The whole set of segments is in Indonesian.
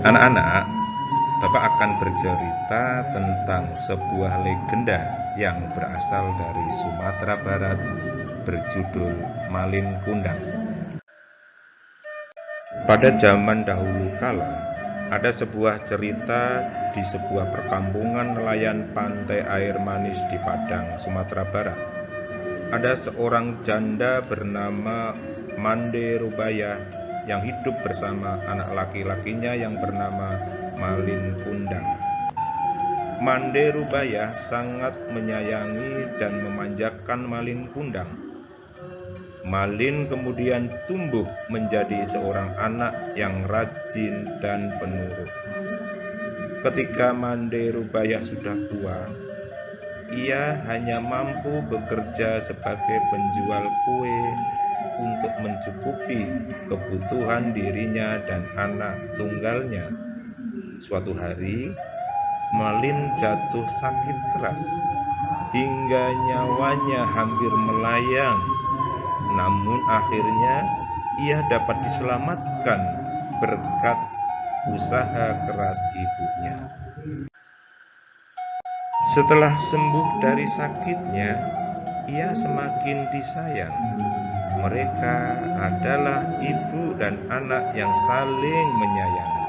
Anak-anak, Bapak akan bercerita tentang sebuah legenda yang berasal dari Sumatera Barat berjudul Malin Kundang. Pada zaman dahulu kala, ada sebuah cerita di sebuah perkampungan nelayan pantai air manis di Padang, Sumatera Barat. Ada seorang janda bernama Mande Rubayah yang hidup bersama anak laki-lakinya yang bernama Malin Kundang. Mande Rubayah sangat menyayangi dan memanjakan Malin Kundang. Malin kemudian tumbuh menjadi seorang anak yang rajin dan penurut. Ketika Mande Rubayah sudah tua, ia hanya mampu bekerja sebagai penjual kue untuk mencukupi kebutuhan dirinya dan anak tunggalnya. Suatu hari, Malin jatuh sakit keras hingga nyawanya hampir melayang. Namun akhirnya ia dapat diselamatkan berkat usaha keras ibunya. Setelah sembuh dari sakitnya, ia semakin disayang. Mereka adalah ibu dan anak yang saling menyayangi.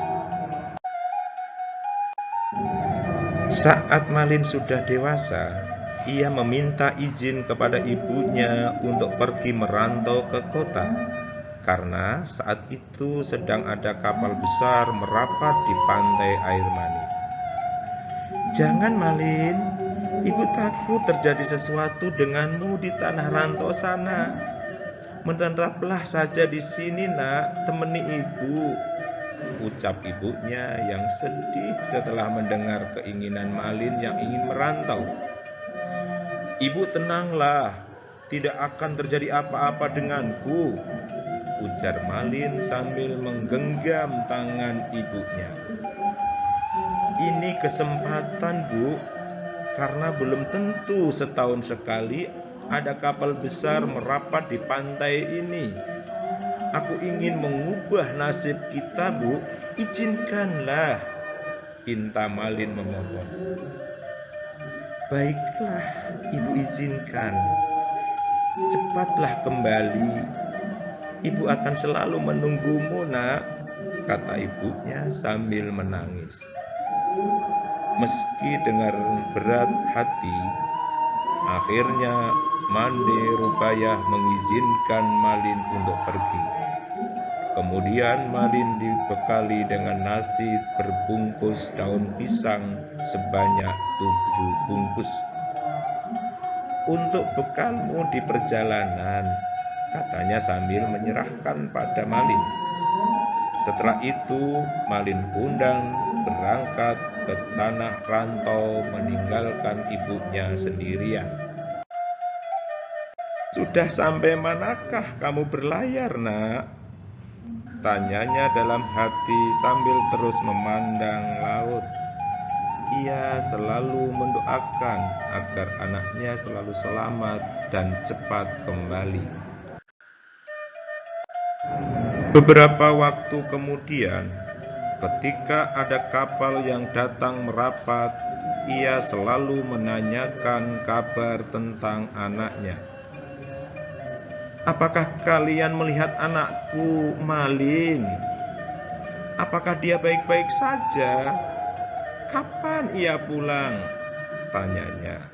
Saat Malin sudah dewasa, ia meminta izin kepada ibunya untuk pergi merantau ke kota, karena saat itu sedang ada kapal besar merapat di pantai air manis. "Jangan, Malin, ibu takut terjadi sesuatu denganmu di tanah rantau sana. Menetaplah saja di sini, nak, temani ibu," ucap ibunya yang sedih setelah mendengar keinginan Malin yang ingin merantau. "Ibu tenanglah, tidak akan terjadi apa-apa denganku," ujar Malin sambil menggenggam tangan ibunya. "Ini kesempatan, Bu, karena belum tentu setahun sekali ada kapal besar merapat di pantai ini. Aku ingin mengubah nasib kita, Bu. Izinkanlah," pinta Malin memohon. "Baiklah, ibu izinkan. Cepatlah kembali. Ibu akan selalu menunggumu, nak," kata ibunya sambil menangis. Meski dengan berat hati, akhirnya Mande Rubayah mengizinkan Malin untuk pergi. Kemudian Malin dibekali dengan nasi berbungkus daun pisang sebanyak 7 bungkus. "Untuk bekalmu di perjalanan," katanya sambil menyerahkan pada Malin. Setelah itu, Malin Kundang berangkat ke tanah rantau meninggalkan ibunya sendirian. "Sudah sampai manakah kamu berlayar, nak?" tanyanya dalam hati sambil terus memandang laut. Ia selalu mendoakan agar anaknya selalu selamat dan cepat kembali. Beberapa waktu kemudian, ketika ada kapal yang datang merapat, ia selalu menanyakan kabar tentang anaknya. "Apakah kalian melihat anakku, Malin? Apakah dia baik-baik saja? Kapan ia pulang?" tanyanya.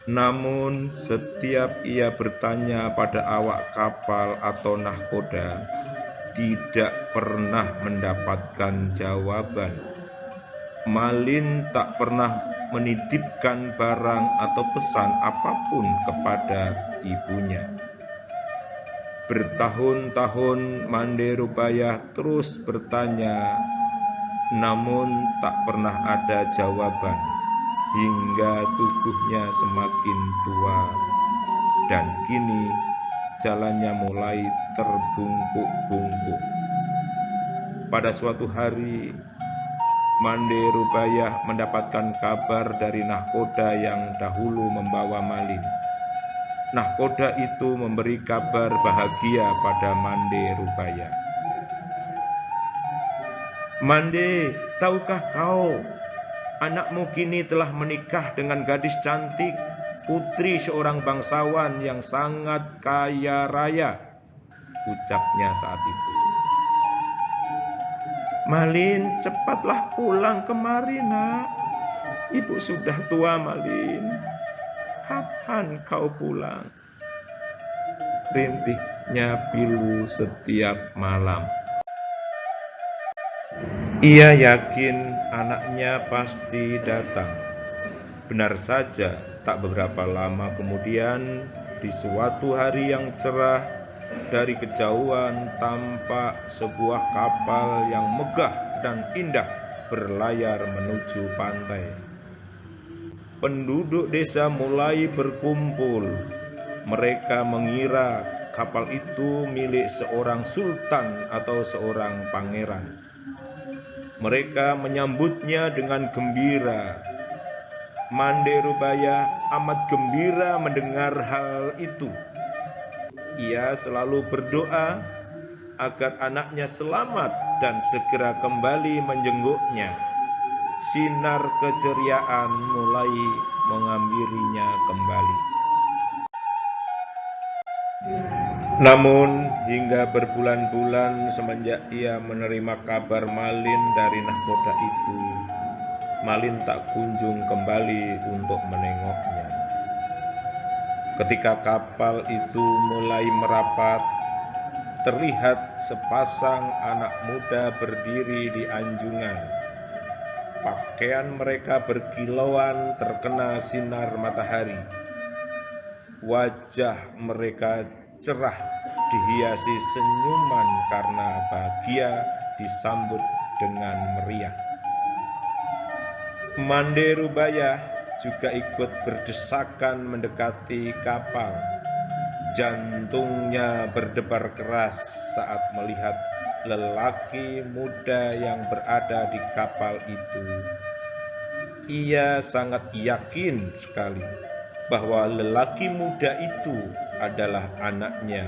Namun setiap ia bertanya pada awak kapal atau nahkoda, tidak pernah mendapatkan jawaban. Malin tak pernah menitipkan barang atau pesan apapun kepada ibunya. Bertahun-tahun Mande Rubayah terus bertanya, namun tak pernah ada jawaban, hingga tubuhnya semakin tua dan kini jalannya mulai terbungkuk-bungkuk. Pada suatu hari, Mande Rubayah mendapatkan kabar dari nahkoda yang dahulu membawa Malin. Nahkoda itu memberi kabar bahagia pada Mande Rubayah. Mande, tahukah kau, anakmu kini telah menikah dengan gadis cantik, putri seorang bangsawan yang sangat kaya raya, ucapnya saat itu. Malin, cepatlah pulang kemari, nak. Ibu sudah tua, Malin. Kapan kau pulang? Rintiknya pilu setiap malam. Ia yakin anaknya pasti datang. Benar saja, tak beberapa lama kemudian, di suatu hari yang cerah, dari kejauhan tampak sebuah kapal yang megah dan indah berlayar menuju pantai. Penduduk desa mulai berkumpul. Mereka mengira kapal itu milik seorang sultan atau seorang pangeran. Mereka menyambutnya dengan gembira. Mande Rubaya amat gembira mendengar hal itu. Ia selalu berdoa agar anaknya selamat dan segera kembali menjenguknya. Sinar keceriaan mulai menghampirinya kembali. Namun hingga berbulan-bulan semenjak ia menerima kabar Malin dari nahkoda itu, Malin tak kunjung kembali untuk menengoknya. Ketika kapal itu mulai merapat, terlihat sepasang anak muda berdiri di anjungan. Pakaian mereka berkilauan terkena sinar matahari. Wajah mereka cerah, dihiasi senyuman karena bahagia disambut dengan meriah. Mande Rubaya juga ikut berdesakan mendekati kapal. Jantungnya berdebar keras saat melihat lelaki muda yang berada di kapal itu. Ia sangat yakin sekali bahwa lelaki muda itu adalah anaknya,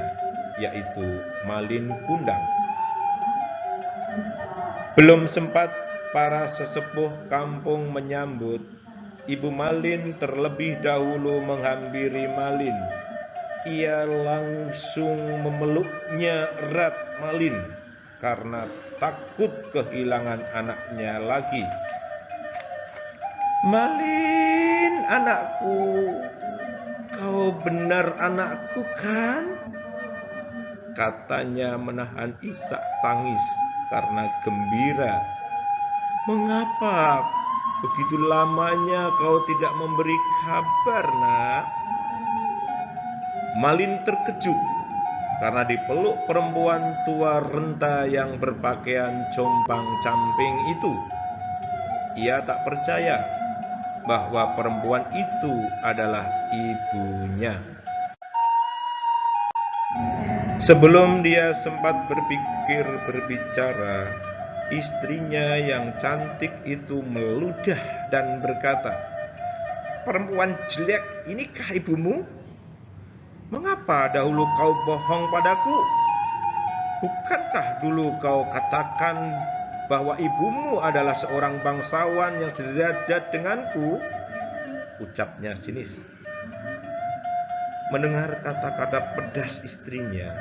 yaitu Malin Kundang. Belum sempat para sesepuh kampung menyambut, Ibu Malin terlebih dahulu menghampiri Malin. Ia langsung memeluknya erat Malin karena takut kehilangan anaknya lagi. Malin, anakku, kau benar anakku kan? Katanya menahan isak tangis karena gembira. Mengapa begitu lamanya kau tidak memberi kabar, nak? Malin terkejut karena dipeluk perempuan tua renta yang berpakaian compang-camping itu. Ia tak percaya bahwa perempuan itu adalah ibunya. Sebelum dia sempat berpikir berbicara, istrinya yang cantik itu meludah dan berkata, "Perempuan jelek, inikah ibumu? Mengapa dahulu kau bohong padaku? Bukankah dulu kau katakan bahwa ibumu adalah seorang bangsawan yang sederajat denganku?" Ucapnya sinis. Mendengar kata-kata pedas istrinya,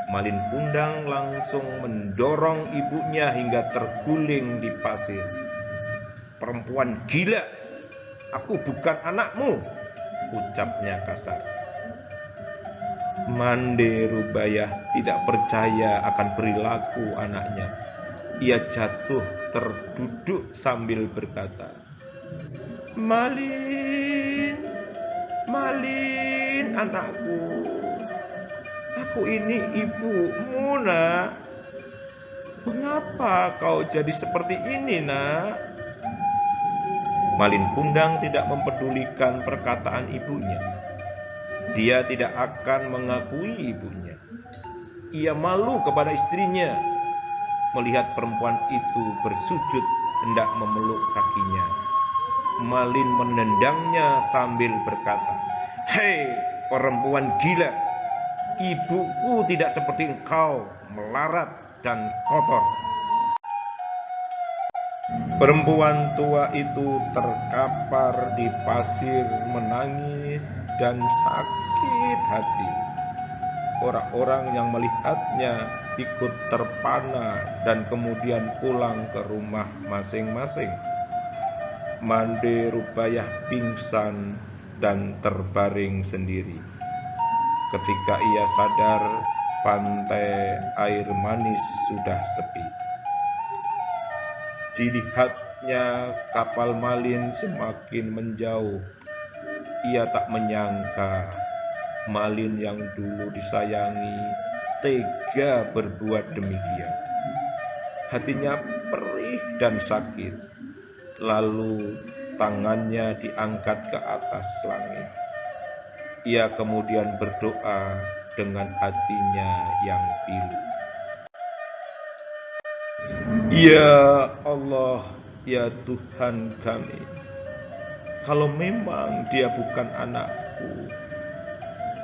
Malin Kundang langsung mendorong ibunya hingga terguling di pasir. "Perempuan gila, aku bukan anakmu," ucapnya kasar. Mande Rubaya tidak percaya akan perilaku anaknya. Ia jatuh terduduk sambil berkata, "Malin, Malin, anakku. Aku ini ibumu, nak. Mengapa kau jadi seperti ini, nak?" Malin Kundang tidak mempedulikan perkataan ibunya. Dia tidak akan mengakui ibunya. Ia malu kepada istrinya melihat perempuan itu bersujud hendak memeluk kakinya. Malin menendangnya sambil berkata, "Hei, perempuan gila, ibuku tidak seperti engkau, melarat dan kotor." Perempuan tua itu terkapar di pasir menangis dan sakit hati. Orang-orang yang melihatnya ikut terpana dan kemudian pulang ke rumah masing-masing. Mande Rubayah pingsan dan terbaring sendiri. Ketika ia sadar, pantai air manis sudah sepi. Dilihatnya kapal Malin semakin menjauh. Ia tak menyangka Malin yang dulu disayangi tega berbuat demikian. Hatinya perih dan sakit. Lalu tangannya diangkat ke atas langit. Ia kemudian berdoa dengan hatinya yang pilu. Ya Allah, ya Tuhan kami, kalau memang dia bukan anakku,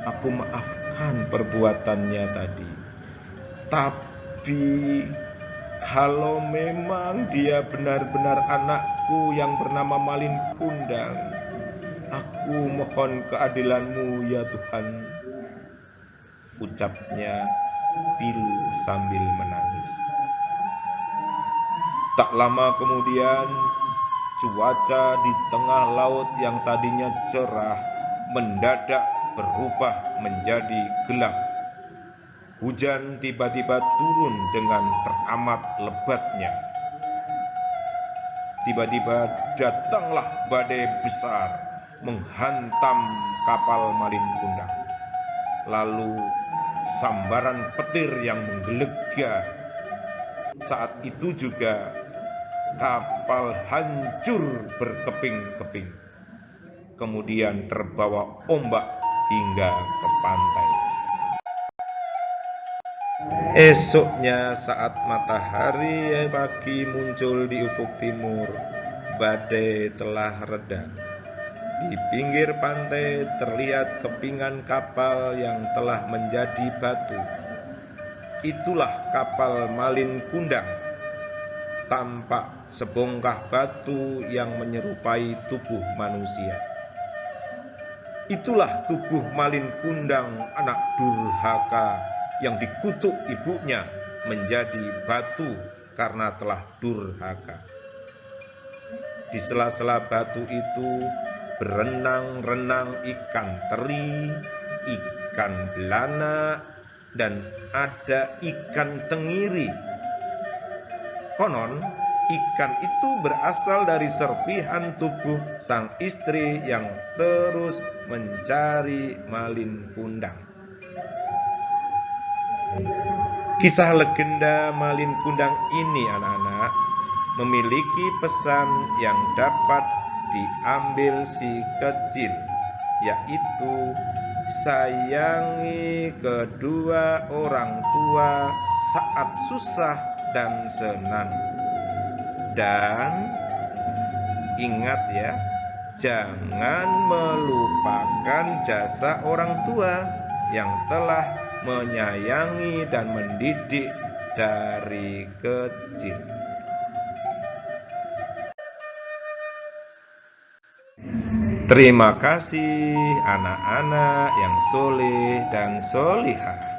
aku maafkan perbuatannya tadi. Tapi kalau memang dia benar-benar anakku yang bernama Malin Kundang, aku mohon keadilan-Mu ya Tuhan. Ucapnya pilu sambil menangis. Tak lama kemudian, cuaca di tengah laut yang tadinya cerah mendadak berubah menjadi gelap. Hujan tiba-tiba turun dengan teramat lebatnya. Tiba-tiba datanglah badai besar menghantam kapal Malin Kundang. Lalu sambaran petir yang menggelegar. Saat itu juga kapal hancur berkeping-keping, kemudian terbawa ombak hingga ke pantai. Esoknya saat matahari pagi muncul di ufuk timur, badai telah reda. Di pinggir pantai terlihat kepingan kapal yang telah menjadi batu. Itulah kapal Malin Kundang. Tampak sebongkah batu yang menyerupai tubuh manusia. Itulah tubuh Malin Kundang, anak durhaka yang dikutuk ibunya menjadi batu karena telah durhaka. Di sela-sela batu itu berenang-renang ikan teri, ikan belana, dan ada ikan tenggiri. Konon, ikan itu berasal dari serpihan tubuh sang istri yang terus mencari Malin Kundang. Kisah legenda Malin Kundang ini, anak-anak, memiliki pesan yang dapat diambil si kecil, yaitu sayangi kedua orang tua saat susah dan senang. Dan ingat ya, jangan melupakan jasa orang tua yang telah menyayangi dan mendidik dari kecil. Terima kasih anak-anak yang soleh dan solihah.